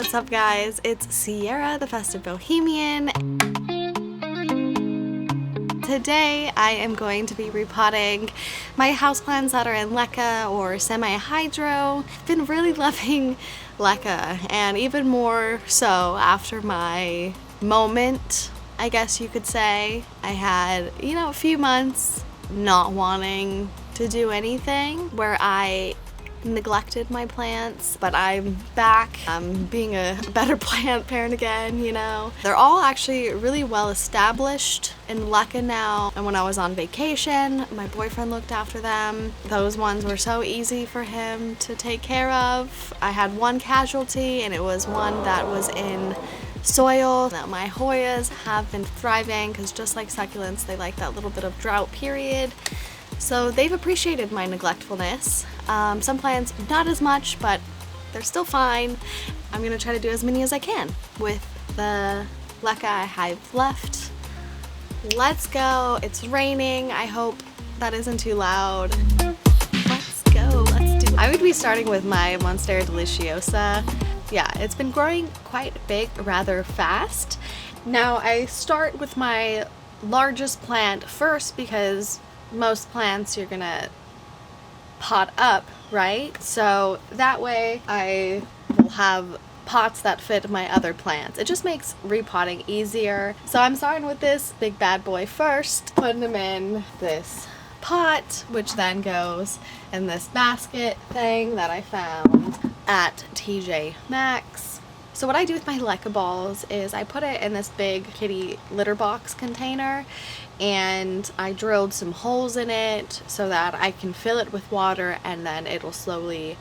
What's up, guys? It's Sierra, the Festive Bohemian. Today I am going to be repotting my houseplants that are in Leca or semi-hydro. I've been really loving Leca, and even more so after my moment, I guess you could say. I had, a few months not wanting to do anything where I neglected my plants, but I'm back. I'm being a better plant parent again, They're all actually really well established in Leca now, and when I was on vacation, my boyfriend looked after them. Those ones were so easy for him to take care of. I had one casualty, and it was one that was in soil. Now, my Hoyas have been thriving because just like succulents, they like that little bit of drought period. So they've appreciated my neglectfulness. Some plants not as much, but they're still fine. I'm gonna try to do as many as I can with the Leca I have left. Let's go. It's raining. I hope that isn't too loud. Let's go. Let's do it. I would be starting with my Monstera deliciosa. Yeah, it's been growing quite big rather fast. Now I start with my largest plant first because most plants you're gonna pot up, right? So that way I will have pots that fit my other plants. It just makes repotting easier. So I'm starting with this big bad boy first, putting them in this pot, which then goes in this basket thing that I found at TJ Maxx. So what I do with my Leca balls is I put it in this big kitty litter box container, and I drilled some holes in it so that I can fill it with water and then it'll slowly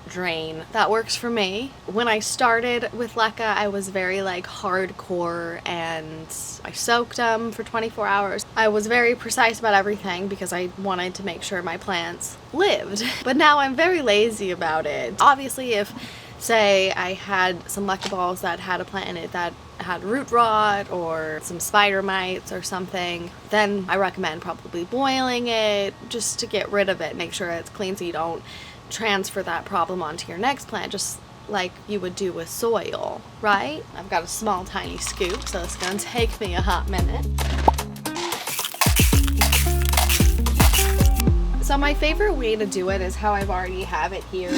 drain. That works for me. When I started with Leca, I was very hardcore, and I soaked them for 24 hours. I was very precise about everything because I wanted to make sure my plants lived. But now I'm very lazy about it. Obviously, if say I had some Leca balls that had a plant in it that had root rot or some spider mites or something, then I recommend probably boiling it just to get rid of it. Make sure it's clean so you don't transfer that problem onto your next plant, just like you would do with soil, right? I've got a small tiny scoop, so it's gonna take me a hot minute. So my favorite way to do it is how I've already have it here,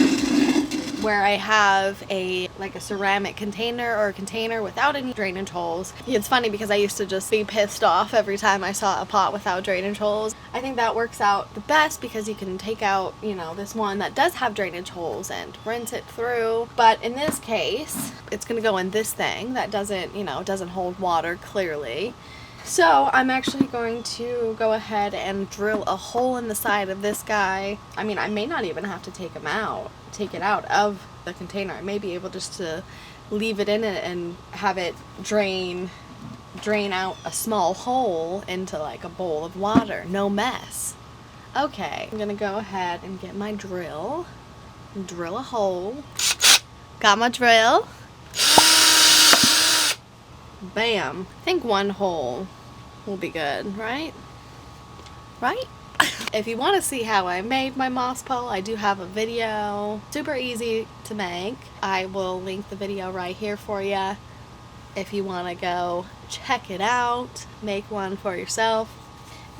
where I have a ceramic container or a container without any drainage holes. It's funny because I used to just be pissed off every time I saw a pot without drainage holes. I think that works out the best because you can take out, this one that does have drainage holes and rinse it through. But in this case, it's gonna go in this thing that doesn't, doesn't hold water clearly. So I'm actually going to go ahead and drill a hole in the side of this guy. I mean, I may not even have to take it out of the container. I may be able just to leave it in it and have it drain out a small hole into a bowl of water. No mess. Okay, I'm gonna go ahead and get my drill and drill a hole. Got my drill. Bam. I think one hole will be good, right? Right? If you want to see how I made my moss pole, I do have a video. Super easy to make. I will link the video right here for you if you want to go check it out. Make one for yourself.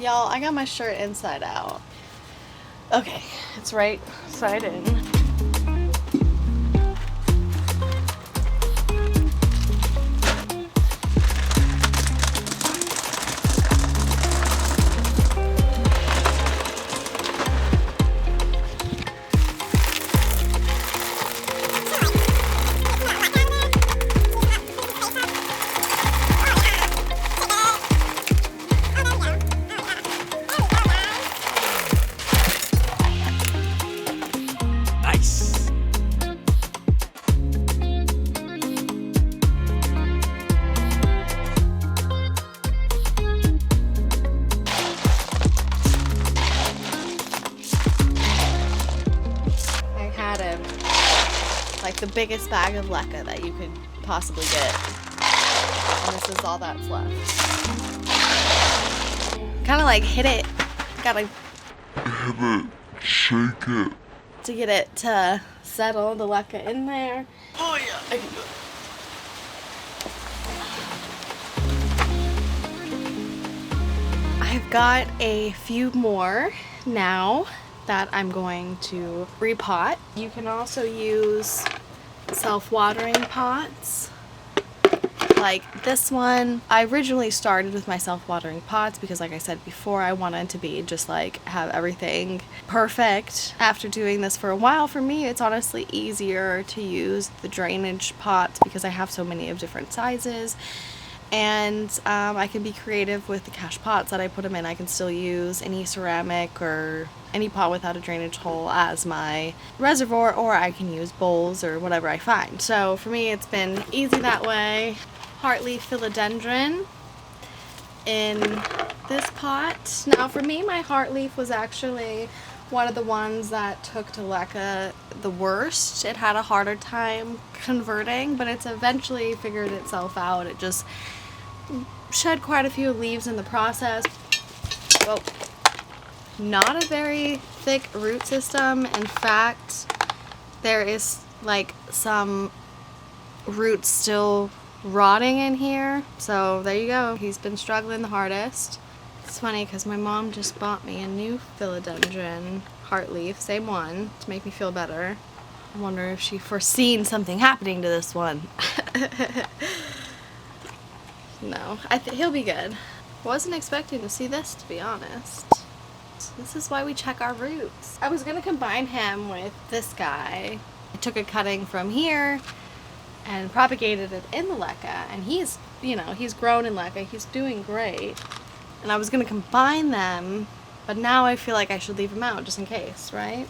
Y'all, I got my shirt inside out. Okay, it's right side in. The biggest bag of Leca that you could possibly get, and this is all that's left. Kind of hit it, gotta hit it, shake it to get it to settle the Leca in there. Oh yeah, I can do it. got a few more now that I'm going to repot. You can also use self-watering pots like this one. I originally started with my self-watering pots because, like I said before, I wanted to be just like have everything perfect. After doing this for a while, for me it's honestly easier to use the drainage pots because I have so many of different sizes, and I can be creative with the cache pots that I put them in. I can still use any ceramic or any pot without a drainage hole as my reservoir, or I can use bowls or whatever I find. So for me it's been easy that way. Heartleaf philodendron in this pot. Now for me, my heartleaf was actually one of the ones that took to Leca the worst. It had a harder time converting, but it's eventually figured itself out. It just shed quite a few leaves in the process. Well, not a very thick root system. In fact, there is like some roots still rotting in here. So there you go. He's been struggling the hardest. It's funny because my mom just bought me a new philodendron heartleaf, same one, to make me feel better. I wonder if she foreseen something happening to this one. No, he'll be good. Wasn't expecting to see this, to be honest. This is why we check our roots. I was gonna combine him with this guy. I took a cutting from here and propagated it in the Leca, and he's, you know, he's grown in Leca. He's doing great. And I was gonna combine them, but now I feel like I should leave him out just in case, right?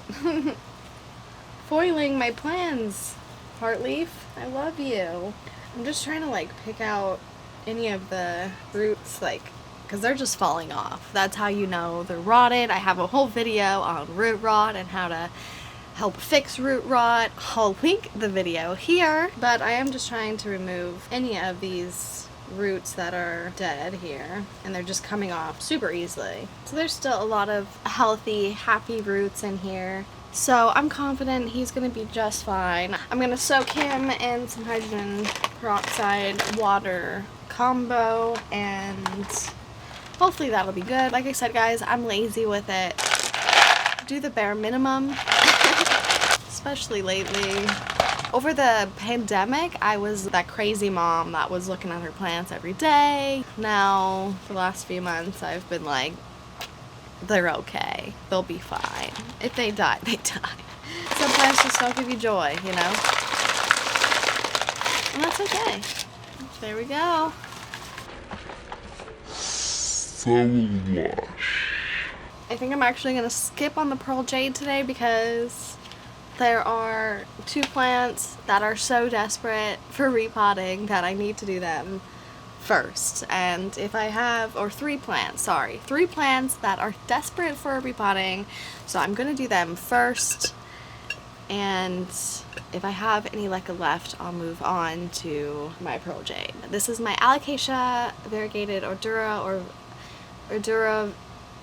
Foiling my plans, Heartleaf. I love you. I'm just trying to like pick out any of the roots, like, because they're just falling off. That's how you know they're rotted. I have a whole video on root rot and how to help fix root rot. I'll link the video here, but I am just trying to remove any of these roots that are dead here, and they're just coming off super easily. So there's still a lot of healthy, happy roots in here. So I'm confident he's gonna be just fine. I'm gonna soak him in some hydrogen peroxide water combo, and hopefully that'll be good. Like I said, guys, I'm lazy with it. Do the bare minimum, especially lately. Over the pandemic, I was that crazy mom that was looking at her plants every day. Now, for the last few months, I've been like, they're okay. They'll be fine. If they die, they die. Some plants just don't give you joy, you know? And that's okay. There we go. So lush. I think I'm actually going to skip on the pearl jade today because there are two plants that are so desperate for repotting that I need to do them first. And if I have, or three plants that are desperate for repotting, so I'm going to do them first. And if I have any Leca left, I'll move on to my pearl jade. This is my Alocasia variegated Ordura, or Ordura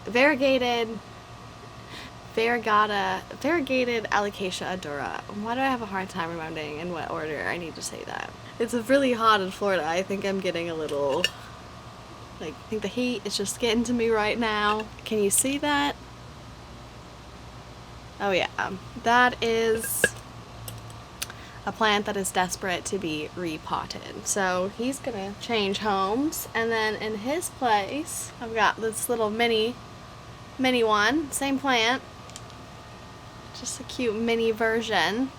variegated Alocasia Ordura. Why do I have a hard time remembering in what order I need to say that? It's really hot in Florida. I think I'm getting a little, like, I think the heat is just getting to me right now. Can you see that? Oh yeah, that is a plant that is desperate to be repotted. So he's gonna change homes, and then in his place, I've got this little mini one, same plant, just a cute mini version.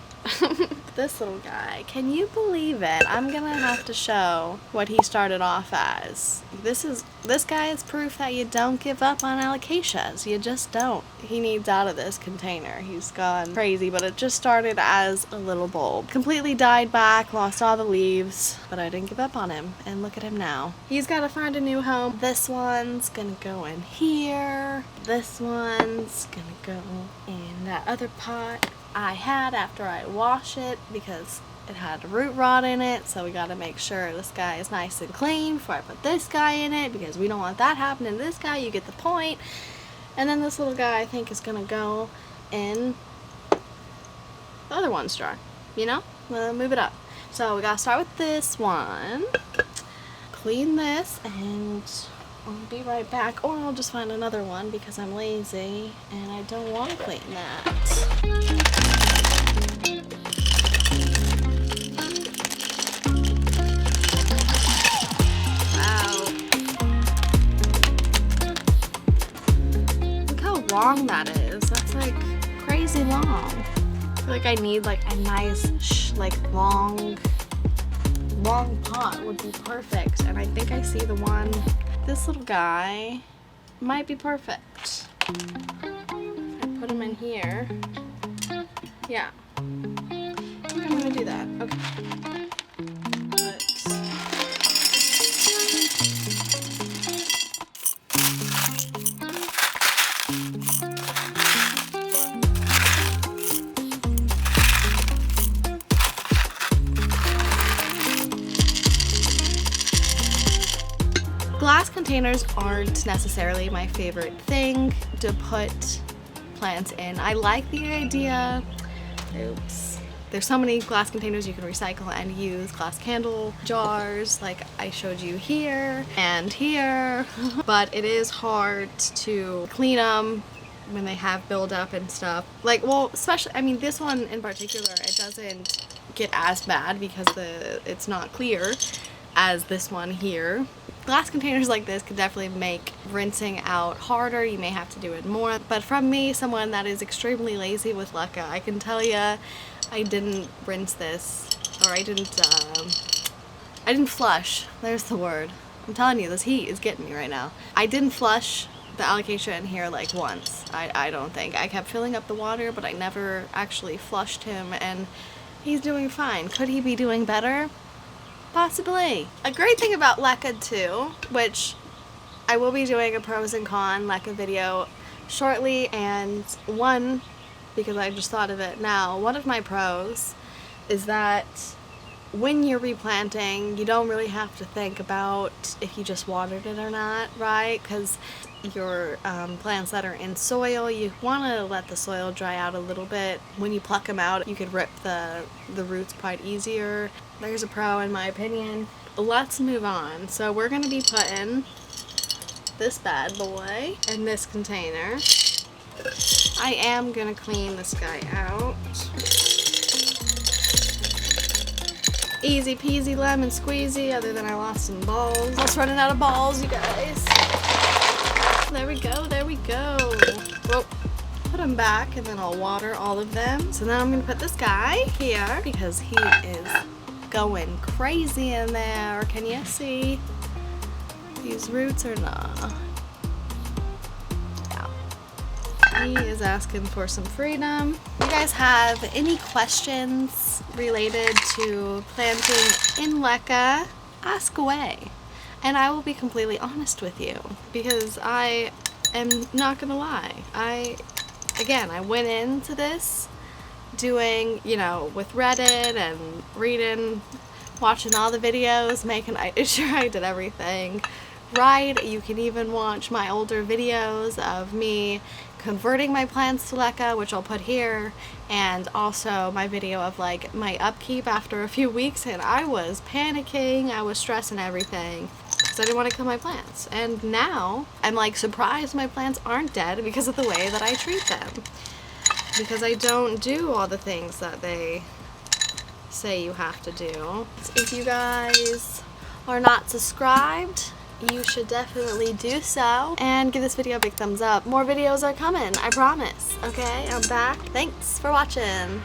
This little guy, can you believe it? I'm gonna have to show what he started off as. This guy is proof that you don't give up on alocasias. You just don't. He needs out of this container. He's gone crazy, but it just started as a little bulb. Completely died back, lost all the leaves, but I didn't give up on him, and look at him now. He's gotta find a new home. This one's gonna go in here. This one's gonna go in that other pot I had after I wash it because it had root rot in it, so we gotta make sure this guy is nice and clean before I put this guy in it, because we don't want that happening to this guy. You get the point. And then this little guy I think is gonna go in the other one's jar, you know? We'll move it up. So we gotta start with this one, clean this, and I'll be right back, or I'll just find another one because I'm lazy and I don't want to clean that. Long that is. That's like crazy long. I feel like I need like a nice long pot would be perfect, and I think I see the one. This little guy might be perfect. I put him in here. Yeah, I think I'm gonna do that. Okay. Glass containers aren't necessarily my favorite thing to put plants in. I like the idea. Oops. There's so many glass containers you can recycle and use. Glass candle jars like I showed you here and here. But it is hard to clean them when they have buildup and stuff. Like, well, especially, I mean, this one in particular, it doesn't get as bad because it's not clear as this one here. Glass containers like this could definitely make rinsing out harder. You may have to do it more. But from me, someone that is extremely lazy with Leca, I can tell you I didn't rinse this, or I didn't flush. There's the word. I'm telling you, this heat is getting me right now. I didn't flush the Alocasia in here like once. I don't think. I kept filling up the water, but I never actually flushed him, and he's doing fine. Could he be doing better? Possibly. A great thing about Leca too, which I will be doing a pros and con Leca video shortly, and one, because I just thought of it now, one of my pros is that when you're replanting, you don't really have to think about if you just watered it or not, right? Because your plants that are in soil, you want to let the soil dry out a little bit. When you pluck them out, you could rip the roots quite easier. There's a pro in my opinion. Let's move on. So we're going to be putting this bad boy in this container. I am going to clean this guy out. Easy peasy lemon squeezy, other than I lost some balls. I was running out of balls, you guys. There we go, there we go. Well, put them back and then I'll water all of them. So now I'm gonna put this guy here because he is going crazy in there. Can you see these roots or not? Yeah. He is asking for some freedom. If you guys have any questions related to planting in Leca, ask away. And I will be completely honest with you, because I am not gonna lie. I went into this doing, with Reddit and reading, watching all the videos, making sure I did everything right. You can even watch my older videos of me converting my plants to Leca, which I'll put here, and also my video of like my upkeep after a few weeks, and I was panicking, I was stressing everything. I didn't want to kill my plants, and now I'm like surprised my plants aren't dead because of the way that I treat them, because I don't do all the things that they say you have to do. If you guys are not subscribed, you should definitely do so, and give this video a big thumbs up. More videos are coming, I promise. Okay, I'm back. Thanks for watching.